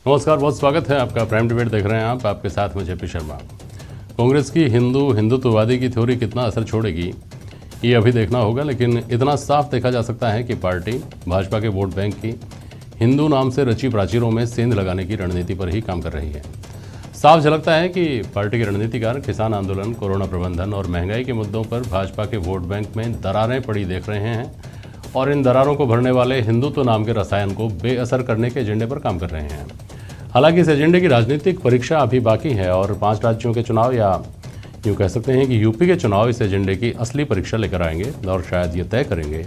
नमस्कार, बहुत स्वागत है आपका। प्राइम डिबेट देख रहे हैं आप, आपके साथ में जेपी शर्मा। कांग्रेस की हिंदुत्ववादी की थ्योरी कितना असर छोड़ेगी ये अभी देखना होगा, लेकिन इतना साफ देखा जा सकता है कि पार्टी भाजपा के वोट बैंक की हिंदू नाम से रची प्राचीरों में सेंध लगाने की रणनीति पर ही काम कर रही है। साफ झलकता है कि पार्टी के रणनीतिकार किसान आंदोलन, कोरोना प्रबंधन और महंगाई के मुद्दों पर भाजपा के वोट बैंक में दरारें पड़ी देख रहे हैं और इन दरारों को भरने वाले हिंदुत्व नाम के रसायन को बेअसर करने के एजेंडे पर काम कर रहे हैं। हालांकि इस एजेंडे की राजनीतिक परीक्षा अभी बाकी है और 5 राज्यों के चुनाव, या यूँ कह सकते हैं कि यूपी के चुनाव इस एजेंडे की असली परीक्षा लेकर आएंगे और शायद ये तय करेंगे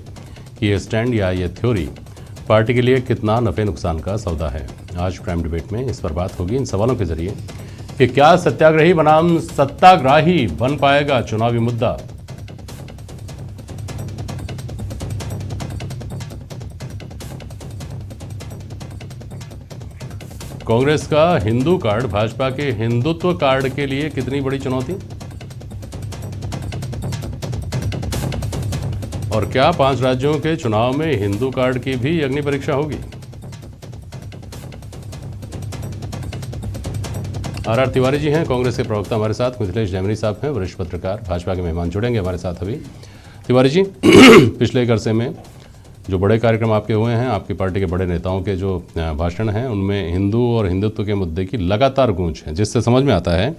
कि ये स्टैंड या ये थ्योरी पार्टी के लिए कितना नफ़े नुकसान का सौदा है। आज प्राइम डिबेट में इस पर बात होगी इन सवालों के जरिए कि क्या सत्याग्रही बनाम सत्ताग्राही बन पाएगा चुनावी मुद्दा। कांग्रेस का हिंदू कार्ड भाजपा के हिंदुत्व कार्ड के लिए कितनी बड़ी चुनौती, और क्या 5 राज्यों के चुनाव में हिंदू कार्ड की भी अग्नि परीक्षा होगी। आर तिवारी जी हैं कांग्रेस के प्रवक्ता हमारे साथ, मिथिलेश जैमिनी साहब हैं वरिष्ठ पत्रकार, भाजपा के मेहमान जुड़ेंगे हमारे साथ अभी। तिवारी जी, पिछले एक अरसे में जो बड़े कार्यक्रम आपके हुए हैं, आपकी पार्टी के बड़े नेताओं के जो भाषण हैं, उनमें हिंदू और हिंदुत्व के मुद्दे की लगातार गूंज है, जिससे समझ में आता है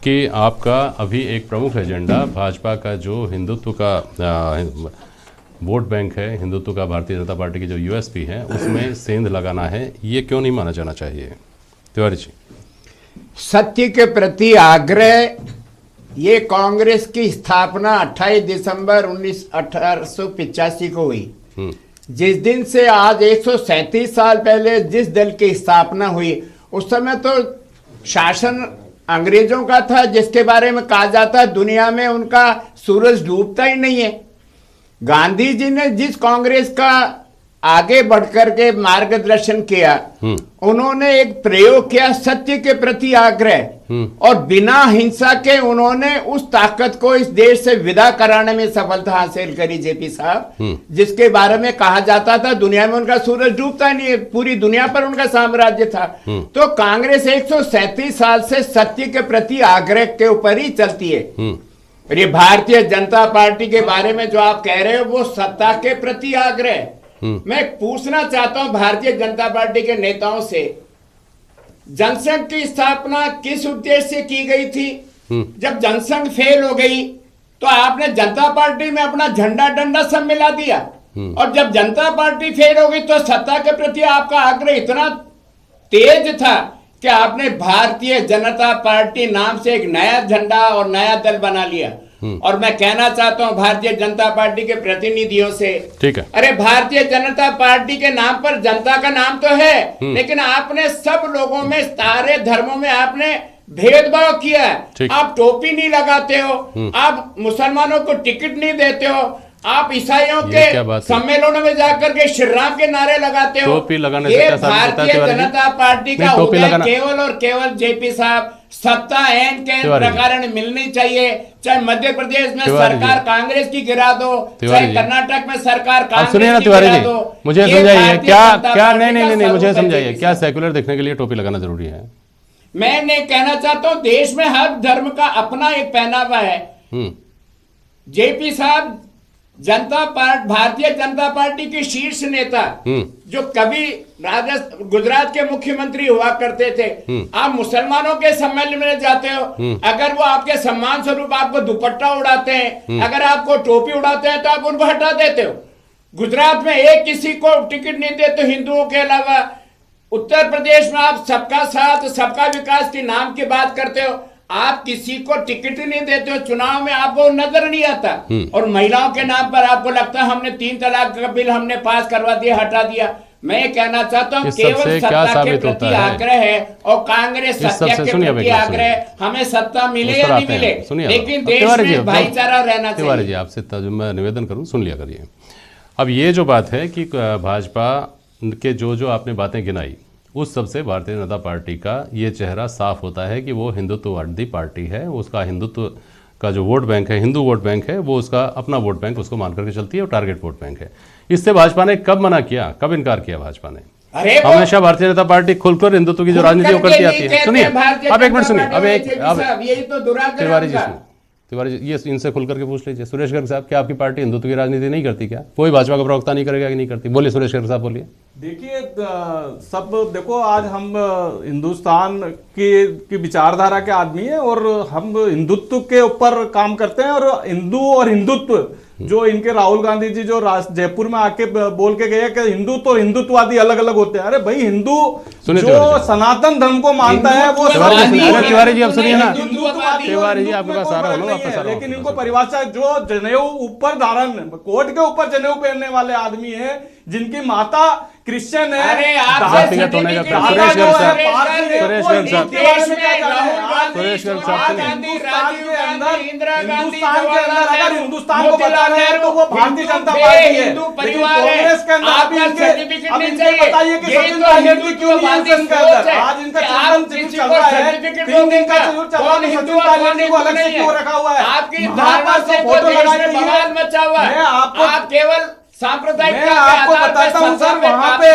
कि आपका अभी एक प्रमुख एजेंडा भाजपा का जो हिंदुत्व का वोट बैंक है, हिंदुत्व का भारतीय जनता पार्टी की जो यूएसपी है, उसमें सेंध लगाना है। ये क्यों नहीं माना जाना चाहिए तिवारी जी? सत्य के प्रति आग्रह, ये कांग्रेस की स्थापना 28 दिसंबर 1885 को हुई। जिस दिन से आज 137 साल पहले जिस दल की स्थापना हुई, उस समय तो शासन अंग्रेजों का था, जिसके बारे में कहा जाता है दुनिया में उनका सूरज डूबता ही नहीं है। गांधी जी ने जिस कांग्रेस का आगे बढ़कर के मार्गदर्शन किया, उन्होंने एक प्रयोग किया सत्य के प्रति आग्रह, और बिना हिंसा के उन्होंने उस ताकत को इस देश से विदा कराने में सफलता हासिल करी जेपी साहब, जिसके बारे में कहा जाता था दुनिया में उनका सूरज डूबता नहीं है, पूरी दुनिया पर उनका साम्राज्य था। तो कांग्रेस 137 साल से सत्य के प्रति आग्रह के ऊपर ही चलती है। और ये भारतीय जनता पार्टी के बारे में जो आप कह रहे हो, वो सत्ता के प्रति आग्रह। मैं पूछना चाहता हूं भारतीय जनता पार्टी के नेताओं से, जनसंघ की स्थापना किस उद्देश्य से की गई थी? जब जनसंघ फेल हो गई तो आपने जनता पार्टी में अपना झंडा डंडा सब मिला दिया, और जब जनता पार्टी फेल हो गई तो सत्ता के प्रति आपका आग्रह इतना तेज था कि आपने भारतीय जनता पार्टी नाम से एक नया झंडा और नया दल बना लिया। और मैं कहना चाहता हूं भारतीय जनता पार्टी के प्रतिनिधियों से, ठीक है, अरे भारतीय जनता पार्टी के नाम पर जनता का नाम तो है, लेकिन आपने सब लोगों में, सारे धर्मों में आपने भेदभाव किया है। आप टोपी नहीं लगाते हो, आप मुसलमानों को टिकट नहीं देते हो, आप ईसाइयों के सम्मेलनों में जाकर के श्री राम के नारे लगाते हो। टोपी लगाने ये भारतीय जनता पार्टी का उदय केवल और केवल जेपी साहब सत्ता एन के प्रकार मिलनी चाहिए। चाहे मध्य प्रदेश में सरकार कांग्रेस की गिरा दो, चाहे कर्नाटक में सरकार कांग्रेस की गिरा दो। मुझे समझाइए क्या नहीं मुझे समझाइए, क्या सेक्युलर देखने के लिए टोपी लगाना जरूरी है? मैं कहना चाहता हूँ देश में हर धर्म का अपना एक पहनावा है। जेपी साहब भारतीय जनता पार्टी के शीर्ष नेता, जो कभी गुजरात के मुख्यमंत्री हुआ करते थे, आप मुसलमानों के सम्मेलन में जाते हो, अगर वो आपके सम्मान स्वरूप आपको दुपट्टा उड़ाते हैं, अगर आपको टोपी उड़ाते हैं, तो आप उनको हटा देते हो। गुजरात में एक किसी को टिकट नहीं देते हिंदुओं के अलावा। उत्तर प्रदेश में आप सबका साथ सबका विकास के नाम की बात करते हो, आप किसी को टिकट नहीं देते हो, चुनाव में आपको नजर नहीं आता। और महिलाओं के नाम पर आपको लगता है हमने 3 तलाक का बिल हमने पास करवा दिया, हटा दिया। मैं कहना चाहता हूँ केवल सत्ता के प्रति आग्रह है, और कांग्रेस सत्य के प्रति आग्रह, हमें सत्ता मिले या नहीं मिले, लेकिन देश में भाईचारा रहना चाहिए। तिवारी जी, आपसे मैं निवेदन करूँ, सुन लिया करिए। अब ये जो बात है कि भाजपा के जो आपने बातें गिनाई, उस सबसे भारतीय जनता पार्टी का ये चेहरा साफ होता है कि वो हिंदुत्ववादी पार्टी है। उसका हिंदुत्व का जो वोट बैंक है, हिंदू वोट बैंक है, वो उसका अपना वोट बैंक उसको मान करके चलती है और टारगेट वोट बैंक है। इससे भाजपा ने कब मना किया, कब इनकार किया भाजपा ने? अरे वो- हमेशा भारतीय जनता पार्टी खुलकर हिंदुत्व की जो राजनीति वो करती आती है। सुनिए, अब एक मिनट सुनिए, अब यही तो दुराग्रह तिवारी जी उनका। सुनिए, तिवारी जी ये इनसे खुलकर के पूछ लीजिए। सुरेश गर्ग साहब, क्या आपकी पार्टी हिंदुत्व की राजनीति नहीं करती क्या? कोई भाजपा का प्रवक्ता नहीं करेगा कि नहीं करती? बोलिए सुरेश गर्ग साहब, बोलिए। देखिए सब देखो, आज हम हिंदुस्तान की विचारधारा के आदमी हैं और हम हिंदुत्व के ऊपर काम करते हैं। और हिंदू और हिंदुत्व जो इनके राहुल गांधी जी जो जयपुर में आके बोल के गए कि हिंदुत्व और हिंदुत्ववादी अलग अलग होते हैं। अरे भाई, हिंदू जो सनातन धर्म को मानता है वो तिवारी जी अब सुनिए ना, हिंदुत्ववादी तिवारी जी आपके पास सारा होना, आपका सारा लेकिन इनको परिभाषा जो जनेऊ ऊपर धारण कोट के ऊपर जनेऊ पहनने वाले आदमी है, जिनकी माता क्रिश्चियन है। अरे व्यक्तिगत होने का सुरेश गर्ग साहब, सुरेश गर्ग साहब, सुरेश गर्ग साहब, हिंदुस्तान के अंदर अगर हिंदुस्तान को बता रहे हैं तो वो भारतीय जनता पार्टी है। कांग्रेस के अंदर अभी इनके बताइए कि सचिन पायलट जी क्यों नहीं है इनके अंदर? आज इनका चिंतन शिविर चल रहा है, 3 दिन का शिविर चल रहा है, सचिन पायलट जी को अलग से क्यों रखा हुआ है? आपकी धारणा से फोटो लगाई बवाल मचा हुआ है। आप केवल सांप्रदायिक मैं आपको बताता हूँ सर, वहाँ पे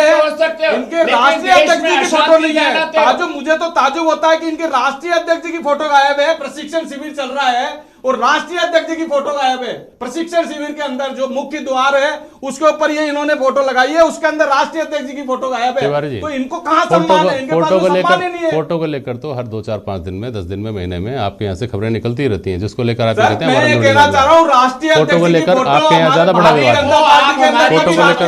इनके राष्ट्रीय अध्यक्ष जी की फोटो नहीं है। ताजुब, मुझे तो ताजुब होता है कि इनके राष्ट्रीय अध्यक्ष जी की फोटो गायब है। प्रशिक्षण शिविर चल रहा है और राष्ट्रीय अध्यक्ष जी की फोटो गायब है। प्रशिक्षण शिविर के अंदर जो मुख्य द्वार है उसके ऊपर ये इन्होंने फोटो लगाई है, उसके अंदर राष्ट्रीय अध्यक्ष जी की फोटो गायब है। तो इनको कहाँ सम्मान है? इनके पास तो सम्मान ही नहीं है। फोटो को लेकर तो हर 2, 4, 5 दिन में, 10 दिन में, महीने में आपके यहाँ से खबरें निकलती रहती हैं, जिसको लेकर आप कहते हैं मैं ये कहना चाह रहा हूँ, राष्ट्रीय फोटो को लेकर आपके यहाँ ज्यादा बड़ा विवाद है। फोटो को लेकर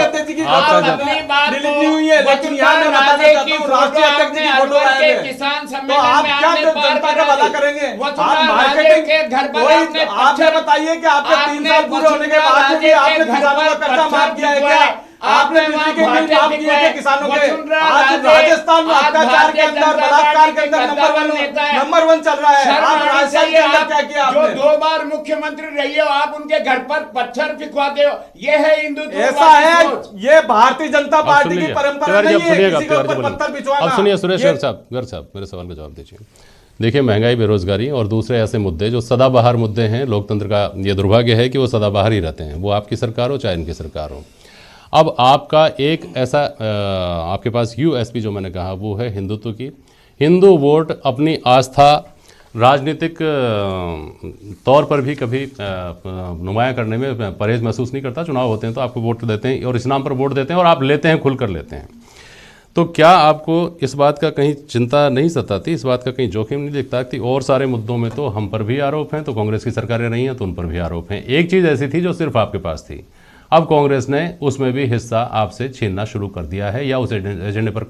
नहीं हुई है, लेकिन यहाँ मैं बताना चाहता हूँ राष्ट्रीय अध्यक्ष जी की फोटो गायब है। किसान तो सम्मेलन आप में क्या आपने जनता का भला करेंगे? आप मार्केटिंग के घर पर आपने आप बताइए कि आपके 3 साल पूरे होने के बाद भी आपने किसानों का कर्जा माफ किया है क्या? आपने बिजली के बिल माफ किए हैं किसानों के? आज राजस्थान में अत्याचार के अंदर, बलात्कार के अंदर नंबर 1 चल रहा है। आप राजस्थान के अंदर क्या किया आपने? जो 2 बार मुख्यमंत्री रही हो, आप उनके घर पर पत्थर फिकवाते हो, ये है हिंदुत्व। ऐसा है, ये भारतीय जनता पार्टी की परंपरा नहीं है किसी के ऊपर पत्थर भिजवाना। अब सुनिए सुरेश गर्ग साहब, मेरे सवाल का जवाब दीजिए। देखिए, महंगाई, बेरोजगारी और दूसरे ऐसे मुद्दे जो सदाबहार मुद्दे हैं, लोकतंत्र का ये दुर्भाग्य है कि वो सदाबहार ही रहते हैं, वो आपकी सरकार हो चाहे इनकी सरकार हो। अब आपका एक ऐसा आपके पास यूएसपी जो मैंने कहा वो है हिंदुत्व की। हिंदू वोट अपनी आस्था राजनीतिक तौर पर भी कभी नुमाया करने में परहेज महसूस नहीं करता। चुनाव होते हैं तो आपको वोट देते हैं और इस नाम पर वोट देते हैं और आप लेते हैं, खुलकर लेते हैं। तो क्या आपको इस बात का कहीं चिंता नहीं सताती, इस बात का कहीं जोखिम नहीं दिखता कि और सारे मुद्दों में तो हम पर भी आरोप हैं, तो कांग्रेस की सरकारें रही हैं तो उन पर भी आरोप हैं। एक चीज़ ऐसी थी जो सिर्फ आपके पास थी, अब कांग्रेस ने उसमें भी हिस्सा आपसे छीनना शुरू कर दिया है या उस एजेंडे पर